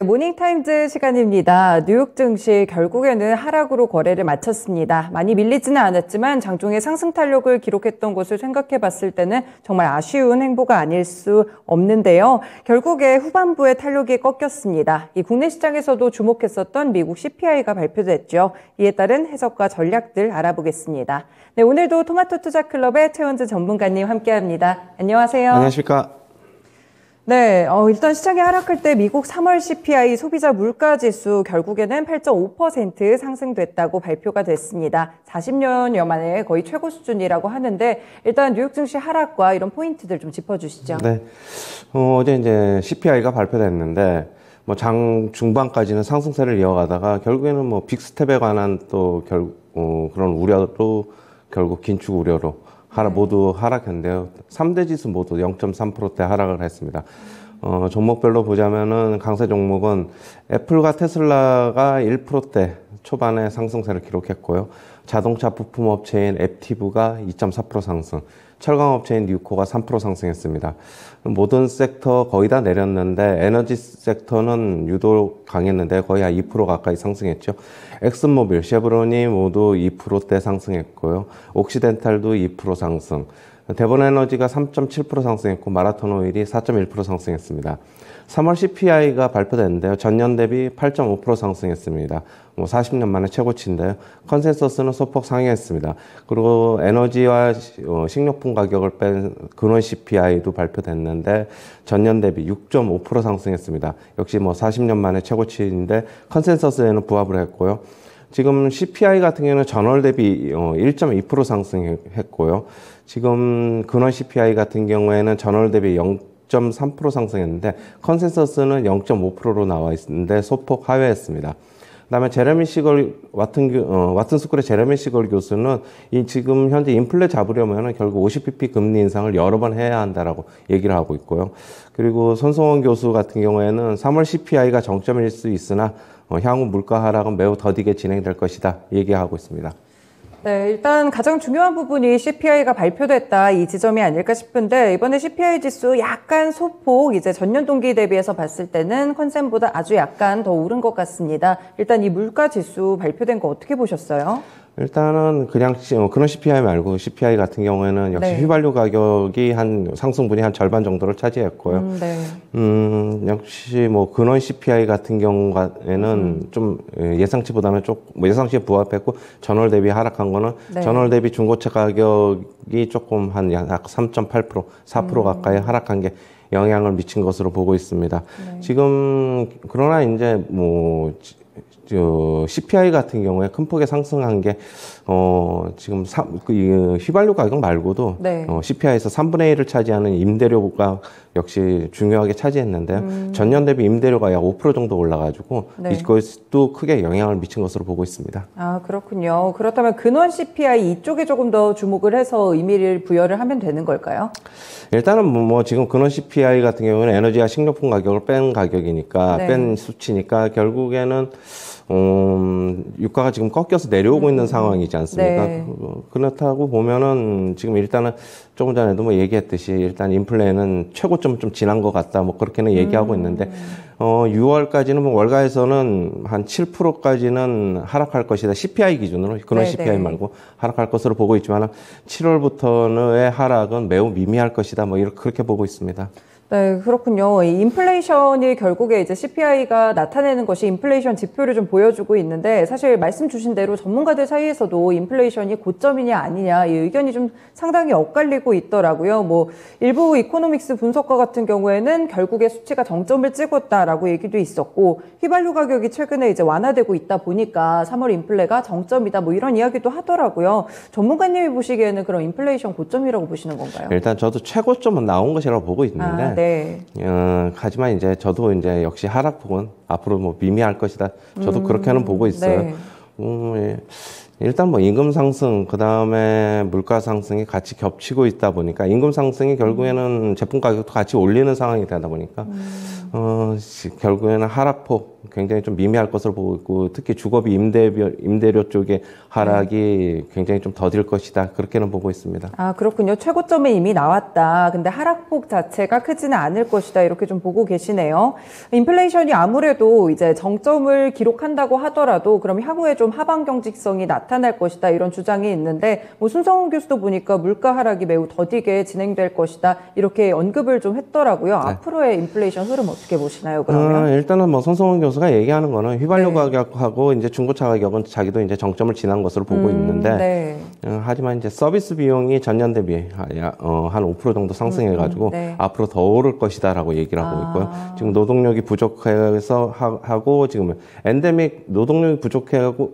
모닝타임즈 시간입니다. 뉴욕 증시 결국에는 하락으로 거래를 마쳤습니다. 많이 밀리지는 않았지만 장중에 상승 탄력을 기록했던 것을 생각해 봤을 때는 정말 아쉬운 행보가 아닐 수 없는데요. 결국에 후반부에 탄력이 꺾였습니다. 이 국내 시장에서도 주목했었던 미국 CPI가 발표됐죠. 이에 따른 해석과 전략들 알아보겠습니다. 네, 오늘도 토마토 투자 클럽의 최원주 전문가님 함께합니다. 안녕하세요. 안녕하십니까. 네, 일단 시장이 하락할 때 미국 3월 CPI 소비자 물가지수 결국에는 8.5% 상승됐다고 발표가 됐습니다. 40년여 만에 거의 최고 수준이라고 하는데 일단 뉴욕 증시 하락과 이런 포인트들 좀 짚어주시죠. 네, 어제 이제 CPI가 발표됐는데 뭐 장 중반까지는 상승세를 이어가다가 결국에는 뭐 빅스텝에 관한 또 그런 우려로 결국 긴축 우려로 모두 하락했는데요. 3대 지수 모두 0.3%대 하락을 했습니다. 종목별로 보자면은 강세 종목은 애플과 테슬라가 1%대 초반에 상승세를 기록했고요. 자동차 부품 업체인 앱티브가 2.4% 상승, 철강 업체인 뉴코가 3% 상승했습니다. 모든 섹터 거의 다 내렸는데 에너지 섹터는 유독 강했는데 거의 한 2% 가까이 상승했죠. 엑슨모빌, 쉐브론이 모두 2%대 상승했고요. 옥시덴탈도 2% 상승, 대본에너지가 3.7% 상승했고 마라톤 오일이 4.1% 상승했습니다. 3월 CPI가 발표됐는데요. 전년 대비 8.5% 상승했습니다. 40년 만에 최고치인데요. 컨센서스는 소폭 상회했습니다. 그리고 에너지와 식료품 가격을 뺀 근원 CPI도 발표됐는데 전년 대비 6.5% 상승했습니다. 역시 40년 만에 최고치인데 컨센서스에는 부합을 했고요. 지금 CPI 같은 경우는 전월 대비 1.2% 상승했고요. 지금 근원 CPI 같은 경우에는 전월 대비 0.3% 상승했는데 컨센서스는 0.5%로 나와 있는데 소폭 하회했습니다. 그다음에 제레미 시걸 와튼 스쿨의 제레미 시걸 교수는 지금 현재 인플레 잡으려면은 결국 50bp 금리 인상을 여러 번 해야 한다라고 얘기를 하고 있고요. 그리고 손성원 교수 같은 경우에는 3월 CPI가 정점일 수 있으나 향후 물가 하락은 매우 더디게 진행될 것이다 얘기하고 있습니다. 네, 일단 가장 중요한 부분이 CPI가 발표됐다 이 지점이 아닐까 싶은데 이번에 CPI 지수 약간 소폭 이제 전년 동기 대비해서 봤을 때는 컨센보다 아주 약간 더 오른 것 같습니다. 일단 이 물가 지수 발표된 거 어떻게 보셨어요? 일단은 그냥 그런 CPI 말고 CPI 같은 경우에는 역시 네. 휘발유 가격이 상승분이 한 절반 정도를 차지했고요. 네. 역시 근원 CPI 같은 경우에는 좀 예상치보다는 예상치에 부합했고 전월 대비 하락한 거는 네. 전월 대비 중고차 가격이 조금 한 약 3.8%, 4% 가까이 하락한 게 영향을 미친 것으로 보고 있습니다. 네. 지금 그러나 이제 CPI 같은 경우에 큰 폭의 상승한 게, 지금 휘발유 가격 말고도, 네. CPI에서 3분의 1을 차지하는 임대료가 역시 중요하게 차지했는데요. 전년 대비 임대료가 약 5% 정도 올라가지고, 네. 이것도 크게 영향을 미친 것으로 보고 있습니다. 아, 그렇군요. 그렇다면 근원 CPI 이쪽에 조금 더 주목을 해서 의미를 부여를 하면 되는 걸까요? 일단은 지금 근원 CPI 같은 경우는 에너지와 식료품 가격을 뺀 가격이니까, 네. 뺀 수치니까 결국에는 유가가 지금 꺾여서 내려오고 있는 상황이지 않습니까? 네. 그렇다고 보면은 지금 일단은 조금 전에도 얘기했듯이 일단 인플레는 최고점을 좀 지난 것 같다. 그렇게는 얘기하고 있는데, 6월까지는 월가에서는 한 7%까지는 하락할 것이다. CPI 기준으로, 근원 네, CPI 네. 말고 하락할 것으로 보고 있지만 7월부터의 하락은 매우 미미할 것이다. 그렇게 보고 있습니다. 네, 그렇군요. 이 인플레이션이 결국에 이제 CPI가 나타내는 것이 인플레이션 지표를 좀 보여주고 있는데 사실 말씀 주신 대로 전문가들 사이에서도 인플레이션이 고점이냐 아니냐 이 의견이 좀 상당히 엇갈리고 있더라고요. 일부 이코노믹스 분석가 같은 경우에는 결국에 수치가 정점을 찍었다라고 얘기도 있었고 휘발유 가격이 최근에 이제 완화되고 있다 보니까 3월 인플레가 정점이다 이런 이야기도 하더라고요. 전문가님이 보시기에는 그럼 인플레이션 고점이라고 보시는 건가요? 일단 저도 최고점은 나온 것이라고 보고 있는데, 네. 하지만 이제 저도 이제 역시 하락폭은 앞으로 미미할 것이다. 저도 그렇게는 보고 있어요. 네. 일단 임금 상승, 그 다음에 물가 상승이 같이 겹치고 있다 보니까 임금 상승이 결국에는 제품 가격도 같이 올리는 상황이 되다 보니까 결국에는 하락폭 굉장히 좀 미미할 것으로 보고 있고, 특히 주거비 임대료 쪽의 하락이 굉장히 좀 더딜 것이다, 그렇게는 보고 있습니다. 아, 그렇군요. 최고점에 이미 나왔다. 근데 하락폭 자체가 크지는 않을 것이다. 이렇게 좀 보고 계시네요. 인플레이션이 아무래도 이제 정점을 기록한다고 하더라도 그럼 향후에 좀 하방 경직성이 나타날 것이다. 이런 주장이 있는데, 뭐 순성훈 교수도 보니까 물가 하락이 매우 더디게 진행될 것이다. 이렇게 언급을 좀 했더라고요. 네. 앞으로의 인플레이션 흐름 어떻게 보시나요, 그러면? 일단은 뭐 손성훈 교수가 얘기하는 거는 휘발유 가격하고 이제 중고차 가격은 자기도 이제 정점을 지난 것으로 보고 있는데, 하지만 이제 서비스 비용이 전년 대비 한 5% 정도 상승해가지고 앞으로 더 오를 것이다라고 얘기를 하고 있고요. 지금 노동력이 부족해서 하고 지금 엔데믹 노동력이 부족해하고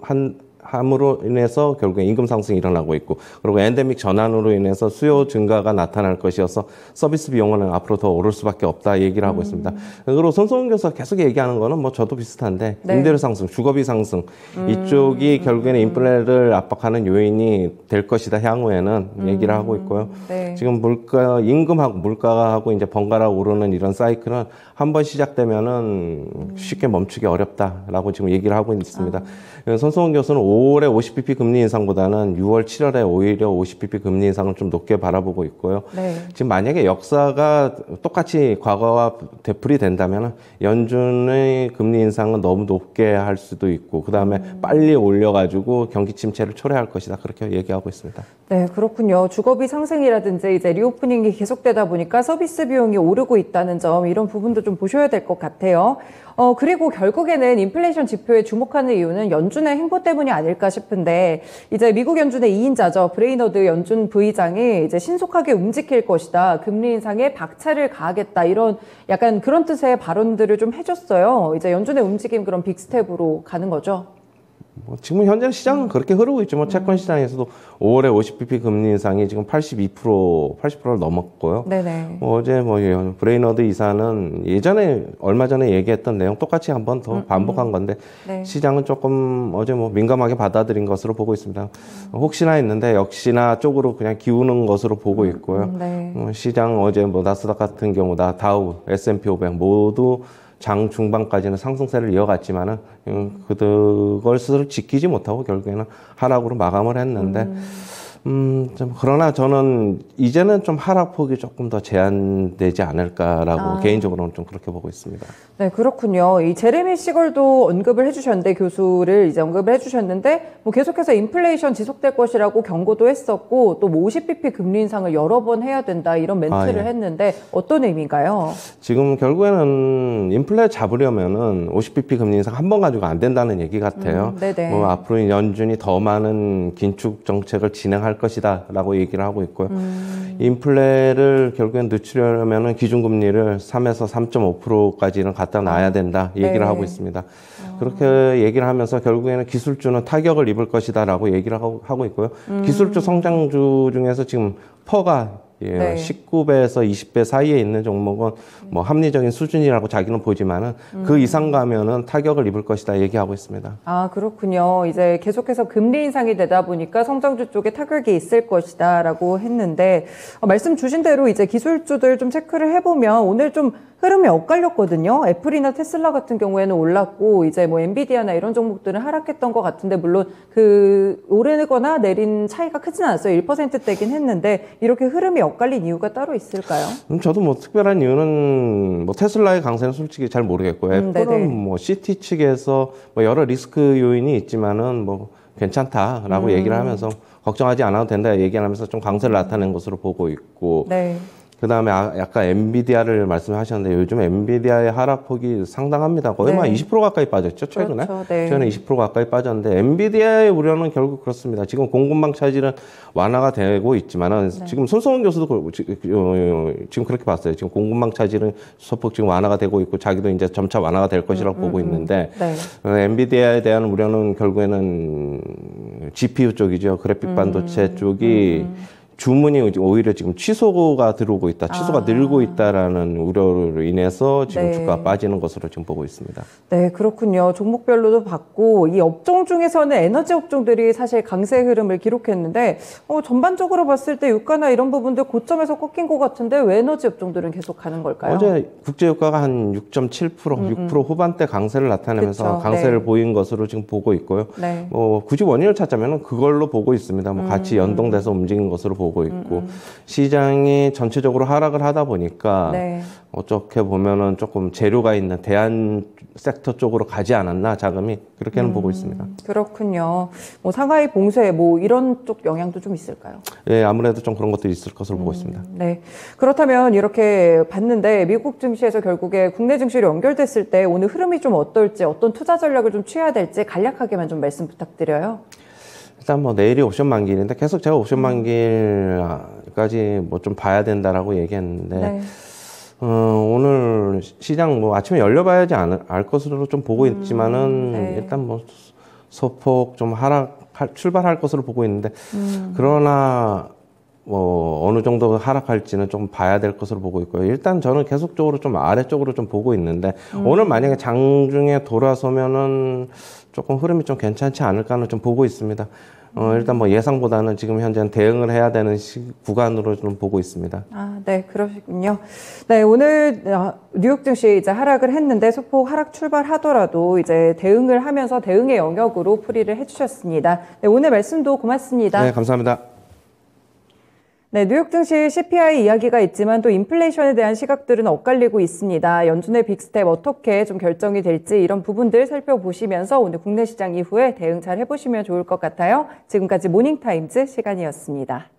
함으로 인해서 결국에 임금 상승이 일어나고 있고, 그리고 엔데믹 전환으로 인해서 수요 증가가 나타날 것이어서 서비스 비용은 앞으로 더 오를 수밖에 없다 얘기를 하고 있습니다. 그리고 손성훈 교수가 계속 얘기하는 거는 뭐 저도 비슷한데, 임대료 상승, 주거비 상승 이쪽이 결국에는 인플레를 압박하는 요인이 될 것이다 향후에는 얘기를 하고 있고요. 지금 임금하고 물가하고 이제 번갈아 오르는 이런 사이클은 한번 시작되면은 쉽게 멈추기 어렵다라고 지금 얘기를 하고 있습니다. 손성훈 교수는 5월에 50bp 금리 인상보다는 6월, 7월에 오히려 50bp 금리 인상을 좀 높게 바라보고 있고요. 지금 만약에 역사가 똑같이 과거와 되풀이 된다면 연준의 금리 인상은 너무 높게 할 수도 있고, 그 다음에 빨리 올려가지고 경기 침체를 초래할 것이다, 그렇게 얘기하고 있습니다. 네, 그렇군요. 주거비 상승이라든지 이제 리오프닝이 계속되다 보니까 서비스 비용이 오르고 있다는 점, 이런 부분도 좀 보셔야 될 것 같아요. 그리고 결국에는 인플레이션 지표에 주목하는 이유는 연준의 행보 때문이 아닐까 싶은데, 이제 미국 연준의 2인자죠. 브레이너드 연준 부의장이 이제 신속하게 움직일 것이다. 금리 인상에 박차를 가하겠다. 이런 약간 그런 뜻의 발언들을 좀 해줬어요. 이제 연준의 움직임 그런 빅스텝으로 가는 거죠. 지금 현재 시장은 그렇게 흐르고 있죠. 채권 시장에서도 5월에 50bp 금리 인상이 지금 80%를 넘었고요. 어제 브레이너드 이사는 예전에 얼마 전에 얘기했던 내용 똑같이 한 번 더 반복한 건데, 시장은 조금 어제 민감하게 받아들인 것으로 보고 있습니다. 혹시나 했는데 역시나 쪽으로 그냥 기우는 것으로 보고 있고요. 시장 어제 나스닥 같은 경우 다우, S&P 500 모두 장 중반까지는 상승세를 이어갔지만은 그것을 지키지 못하고 결국에는 하락으로 마감을 했는데, 그러나 저는 이제는 좀 하락폭이 조금 더 제한되지 않을까라고 개인적으로는 좀 그렇게 보고 있습니다. 네, 그렇군요. 이 제레미 시걸도 언급을 해주셨는데, 교수를 이제 언급을 해주셨는데, 뭐 계속해서 인플레이션 지속될 것이라고 경고도 했었고, 또 50bp 금리 인상을 여러 번 해야 된다, 이런 멘트를 했는데 어떤 의미인가요? 지금 결국에는 인플레 잡으려면은 50bp 금리 인상 한 번 가지고 안 된다는 얘기 같아요. 앞으로 연준이 더 많은 긴축 정책을 진행할 것이다 라고 얘기를 하고 있고요. 인플레를 결국엔 늦추려면은 기준금리를 3에서 3.5%까지는 갖다 놔야 된다 얘기를 하고 있습니다. 그렇게 얘기를 하면서 결국에는 기술주는 타격을 입을 것이다 라고 얘기를 하고 있고요. 기술주 성장주 중에서 지금 퍼가 19배에서 20배 사이에 있는 종목은 뭐 합리적인 수준이라고 자기는 보지만은 그 이상 가면은 타격을 입을 것이다 얘기하고 있습니다. 아, 그렇군요. 이제 계속해서 금리 인상이 되다 보니까 성장주 쪽에 타격이 있을 것이다라고 했는데, 말씀 주신 대로 이제 기술주들 좀 체크를 해보면 오늘 좀 흐름이 엇갈렸거든요. 애플이나 테슬라 같은 경우에는 올랐고, 이제 뭐 엔비디아나 이런 종목들은 하락했던 것 같은데, 물론 그 오르거나 내린 차이가 크진 않았어요. 1%대긴 했는데, 이렇게 흐름이 엇갈린 이유가 따로 있을까요? 저도 뭐 특별한 이유는 뭐 테슬라의 강세는 솔직히 잘 모르겠고요. 애플은 뭐 CT 측에서 뭐 여러 리스크 요인이 있지만은 뭐 괜찮다라고 얘기를 하면서 걱정하지 않아도 된다 얘기를 하면서 좀 강세를 나타낸 것으로 보고 있고, 그 다음에 아까 엔비디아를 말씀하셨는데 요즘 엔비디아의 하락폭이 상당합니다. 거의 막 20% 가까이 빠졌죠, 최근에. 최근에 20% 가까이 빠졌는데, 엔비디아의 우려는 결국 그렇습니다. 지금 공급망 차질은 완화가 되고 있지만은, 지금 손성훈 교수도 지금 그렇게 봤어요. 지금 공급망 차질은 소폭 지금 완화가 되고 있고, 자기도 이제 점차 완화가 될 것이라고 보고 있는데, 엔비디아에 대한 우려는 결국에는 GPU 쪽이죠. 그래픽 반도체 쪽이 주문이 오히려 지금 취소가 들어오고 있다, 취소가 늘고 있다라는 우려로 인해서 지금 네. 주가가 빠지는 것으로 지금 보고 있습니다. 네, 그렇군요. 종목별로도 봤고 이 업종 중에서는 에너지 업종들이 사실 강세 흐름을 기록했는데 전반적으로 봤을 때 유가나 이런 부분들 고점에서 꺾인 것 같은데 왜 에너지 업종들은 계속 가는 걸까요? 어제 국제유가가 한 6.7%, 6% 후반대 강세를 나타내면서 그쵸, 강세를 네. 보인 것으로 지금 보고 있고요. 네. 굳이 원인을 찾자면 그걸로 보고 있습니다. 같이 연동돼서 움직인 것으로 보고 있고 시장이 전체적으로 하락을 하다 보니까 네. 어떻게 보면은 조금 재료가 있는 대한 섹터 쪽으로 가지 않았나 자금이 그렇게는 보고 있습니다. 그렇군요. 뭐 상하이 봉쇄 뭐 이런 쪽 영향도 좀 있을까요? 예, 아무래도 좀 그런 것들이 있을 것으로 보고 있습니다. 네. 그렇다면 이렇게 봤는데 미국 증시에서 결국에 국내 증시로 연결됐을 때 오늘 흐름이 좀 어떨지 어떤 투자 전략을 좀 취해야 될지 간략하게만 좀 말씀 부탁드려요. 일단 뭐 내일이 옵션 만기일인데 계속 제가 옵션 만기일까지 뭐 좀 봐야 된다라고 얘기했는데 네. 오늘 시장 뭐 아침에 열려봐야지 알 것으로 좀 보고 있지만은 네. 일단 뭐 소폭 좀 출발할 것으로 보고 있는데 그러나 뭐 어느 정도 하락할지는 좀 봐야 될 것으로 보고 있고요. 일단 저는 계속적으로 좀 아래쪽으로 좀 보고 있는데 오늘 만약에 장중에 돌아서면은 조금 흐름이 좀 괜찮지 않을까는 좀 보고 있습니다. 일단 뭐 예상보다는 지금 현재는 대응을 해야 되는 구간으로 좀 보고 있습니다. 아, 네, 그러시군요. 네, 오늘 뉴욕 증시 이제 하락을 했는데 소폭 하락 출발하더라도 이제 대응을 하면서 대응의 영역으로 풀이를 해주셨습니다. 네, 오늘 말씀도 고맙습니다. 네, 감사합니다. 네, 뉴욕 증시 CPI 이야기가 있지만 또 인플레이션에 대한 시각들은 엇갈리고 있습니다. 연준의 빅스텝 어떻게 좀 결정이 될지 이런 부분들 살펴보시면서 오늘 국내 시장 이후에 대응 잘 해보시면 좋을 것 같아요. 지금까지 모닝타임즈 시간이었습니다.